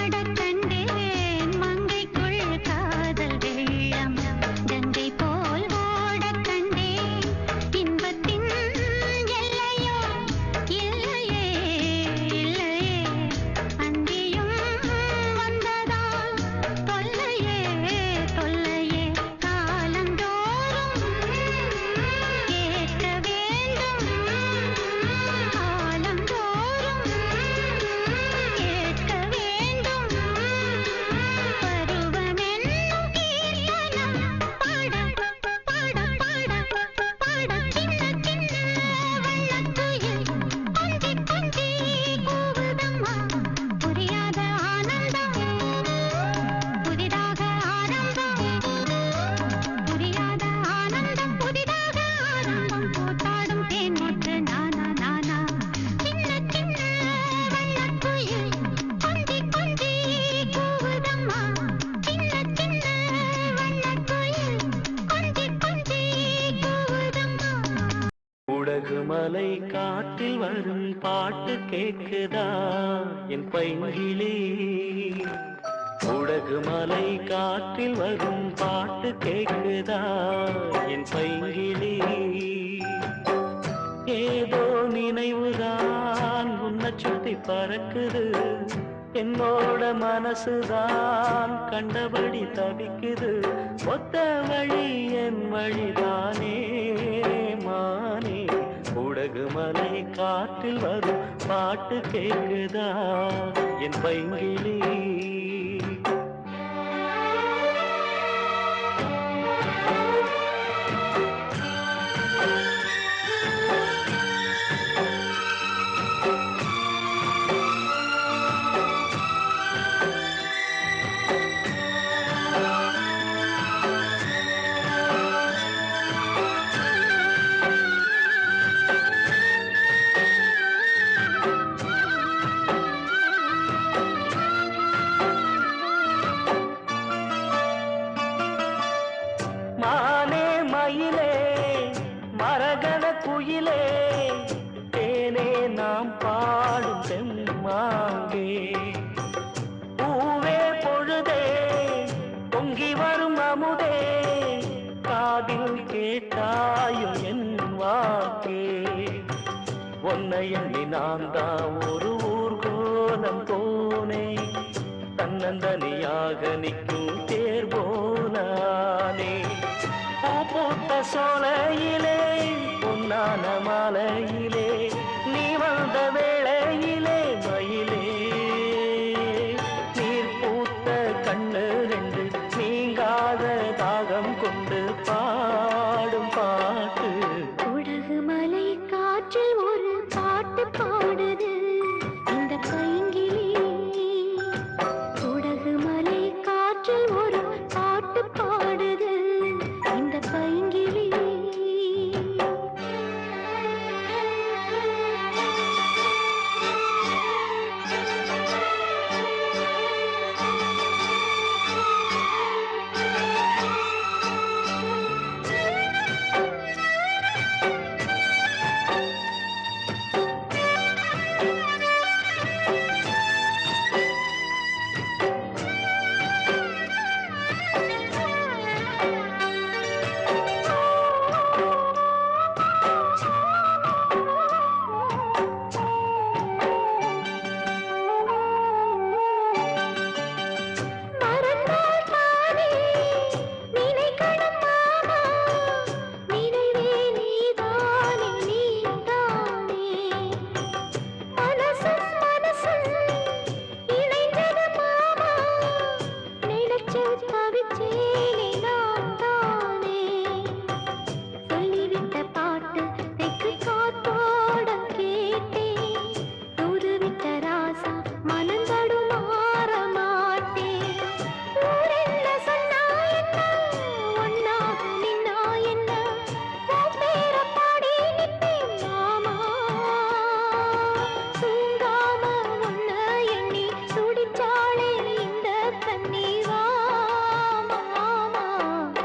மலை காற்றில் வரும் பாட்டு கேக்குதா என் பைங்கிளி உடகு மலை காற்றில் வரும் பாட்டு கேக்குதா என் பைங்கிளி ஏதோ நினைவுதான் உன்னை சுத்தி பறக்குது என்னோட மனசுதான் கண்டபடி தவிக்குது ஒத்த வழி என் வழிதானே மானே உடகு மலை காற்றில் வரும் பாட்டு கேக்குதா என் பைங்கிளி மானே மயிலே மரகத குயிலே தேனே நாம் பாடும் செம்மாங்கே பூவே பொழுதே பொங்கி வரும் அமுதே காதில் கேட்டாயோ என் வாக்கே உன்னை எண்ணி நான் தான் ஒரு ஊர்கோலம் போனே தன்னந்தனியாக நிற்கும் தேர் போனானே பூத்த சோலையிலே பொன்னான மாலையிலே நீ வந்த வேளையிலே மயிலே நீர் பூத்த கண்ணு ரெண்டு நீங்காத தாகம் கொண்டு பாடும் பாட்டு உடகு மலை காற்றில் ஒரு பாட்டு பாடுது இந்த பைங்கிளி உடகு மலை காற்றில் ஒரு பாட்டு பாடுது இந்த பைங்கிளி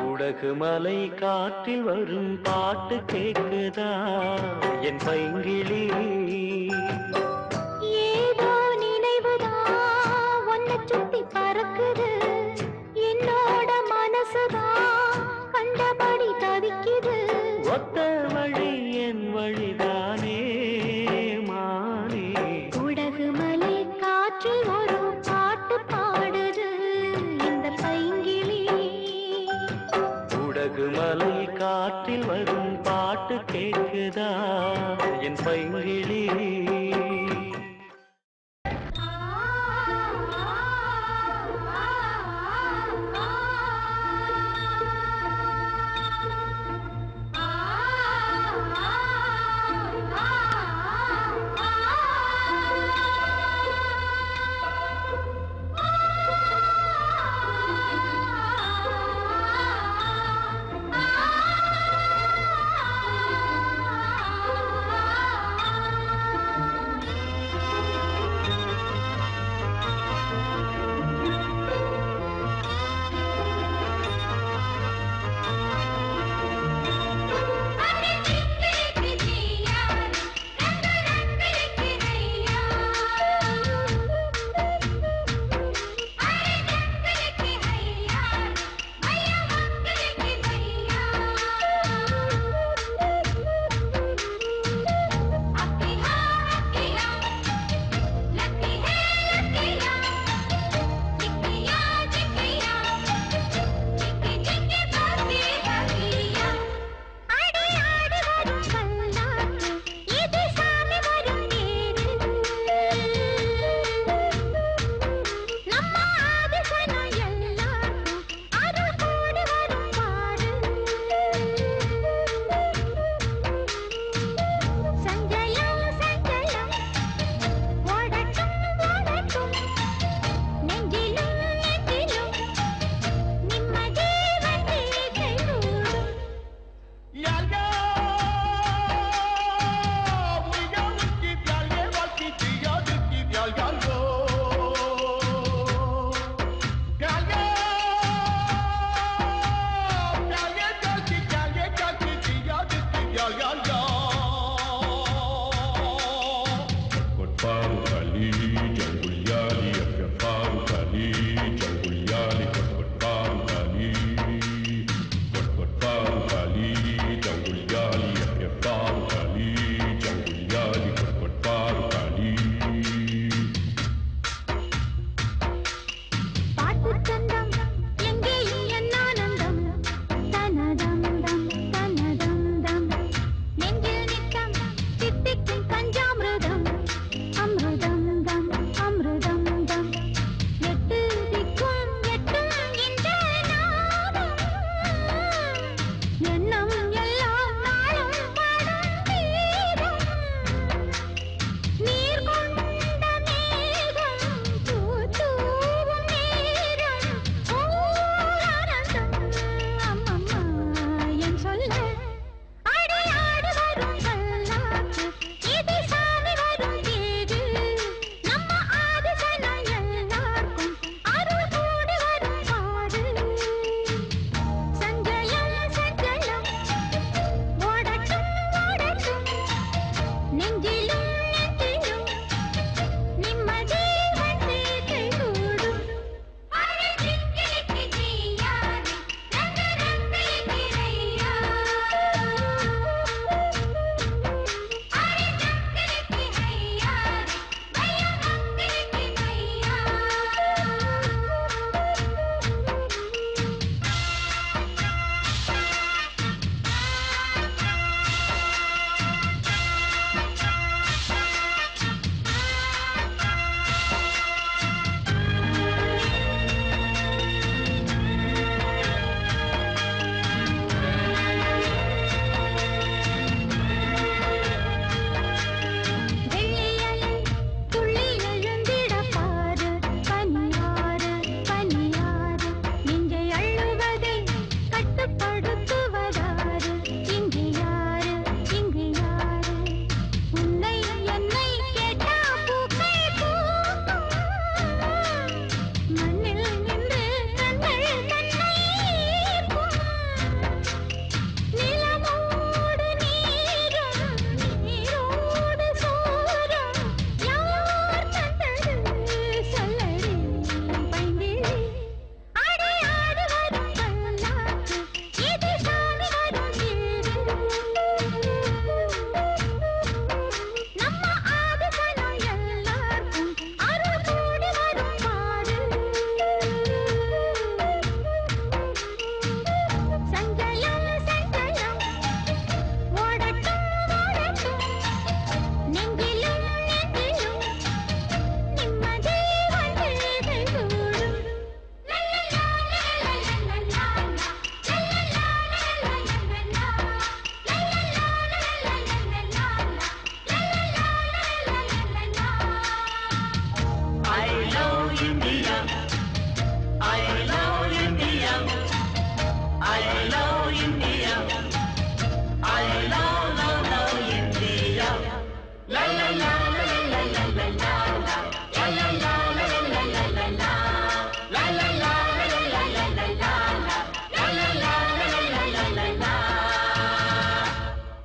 உடகு மலை காற்றில் வரும் பாட்டு கேக்குதா என் பைங்கிளி ஏதோ நினைவுதான் உன்னை சுத்தி பறக்குது என்னோட மனசுதான் கண்டபடி தவிக்குது ஒத்த வழி என் வழிதானே மானே உடகு மலை காற்றில் ஒரு பாட்டு பாடுது இந்த பைங்கிளி உடகு மலை காற்றில் வரும் பாட்டு கேக்குதா என் பைங்கிளி la la la la la.